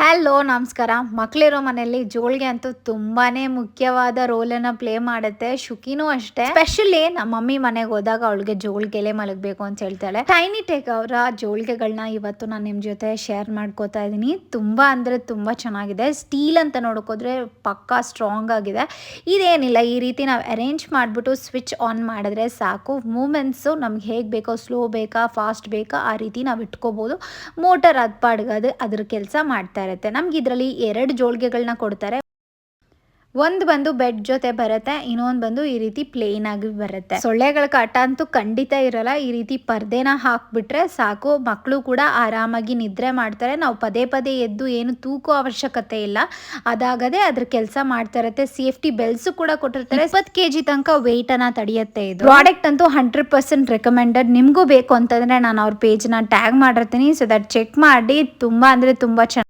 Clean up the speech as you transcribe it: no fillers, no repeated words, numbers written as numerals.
Hello ನಮಸ್ಕಾರ. ಮಕ್ಕಳಿರೋ ಮನೆಯಲ್ಲಿ ಜೋಳಿಗೆ ಅಂತೂ ತುಂಬಾನೇ ಮುಖ್ಯವಾದ ರೋಲನ್ನು ಪ್ಲೇ ಮಾಡುತ್ತೆ. ಶುಕಿನೂ ಅಷ್ಟೇ. ಸ್ಪೆಷಲಿ ನಮ್ಮ ಮಮ್ಮಿ ಮನೆಗೆ ಹೋದಾಗ ಅವಳಿಗೆ ಜೋಳಿಗೆಲೆ ಮಲಗಬೇಕು ಅಂತ ಹೇಳ್ತಾಳೆ. ಟೈನಿ ಟೇಕ್ ಅವರ ಜೋಳಿಗೆಗಳನ್ನ ಇವತ್ತು ನಾನು ನಿಮ್ಮ ಜೊತೆ ಶೇರ್ ಮಾಡ್ಕೋತಾ ಇದ್ದೀನಿ. ತುಂಬಾ ಅಂದರೆ ತುಂಬ ಚೆನ್ನಾಗಿದೆ. ಸ್ಟೀಲ್ ಅಂತ ನೋಡೋಕೋದ್ರೆ ಪಕ್ಕಾ ಸ್ಟ್ರಾಂಗ್ ಆಗಿದೆ. ಇದೇನಿಲ್ಲ, ಈ ರೀತಿ ನಾವು ಅರೇಂಜ್ ಮಾಡಿಬಿಟ್ಟು ಸ್ವಿಚ್ ಆನ್ ಮಾಡಿದ್ರೆ ಸಾಕು. ಮೂಮೆಂಟ್ಸು ನಮ್ಗೆ ಹೇಗೆ ಬೇಕೋ, ಸ್ಲೋ ಬೇಕಾ ಫಾಸ್ಟ್ ಬೇಕಾ ಆ ರೀತಿ ನಾವು ಇಟ್ಕೋಬೋದು. ಮೋಟರ್ ಅದು ಪಾಡ್ಗದು ಅದ್ರ ಕೆಲಸ ಮಾಡ್ತಾ ಇರುತ್ತೆ. ನಮ್ಗೆ ಇದರಲ್ಲಿ 2 ಜೋಳಿಗೆಗಳನ್ನ ಕೊಡ್ತಾರೆ. ಒಂದು ಬಂದು ಬೆಡ್ ಜೊತೆ ಬರುತ್ತೆ, ಇನ್ನೊಂದು ಬಂದು ಈ ರೀತಿ ಪ್ಲೇನ್ ಆಗಿ ಬರುತ್ತೆ. ಸೊಳ್ಳೆಗಳ ಕಾಟ ಅಂತೂ ಖಂಡಿತ ಇರಲ್ಲ. ಈ ರೀತಿ ಪರ್ದೆನ ಹಾಕ್ಬಿಟ್ರೆ ಸಾಕು, ಮಕ್ಕಳು ಕೂಡ ಆರಾಮಾಗಿ ನಿದ್ರೆ ಮಾಡ್ತಾರೆ. ನಾವು ಪದೇ ಪದೇ ಎದ್ದು ಏನು ತೂಕೋ ಅವಶ್ಯಕತೆ ಇಲ್ಲ, ಅದಾಗದೆ ಅದ್ರ ಕೆಲಸ ಮಾಡ್ತಾ ಇರುತ್ತೆ. ಸೇಫ್ಟಿ ಬೆಲ್ಸ್ ಕೂಡ ಕೊಟ್ಟಿರ್ತಾರೆ. 20 kg ತನಕ ವೆಯ್ಟ್ ಅನ್ನ ತಡೆಯುತ್ತೆ. ಇದು ಪ್ರಾಡಕ್ಟ್ ಅಂತೂ 100% ರೆಕಮೆಂಡೆಡ್. ನಿಮಗೂ ಬೇಕು ಅಂತಂದ್ರೆ ನಾನು ಅವ್ರ ಪೇಜ್ನ ಟ್ಯಾಗ್ ಮಾಡಿರ್ತೀನಿ, ಸೊ ದಟ್ ಚೆಕ್ ಮಾಡಿ. ತುಂಬಾ ಅಂದ್ರೆ ತುಂಬಾ ಚೆನ್ನಾಗಿ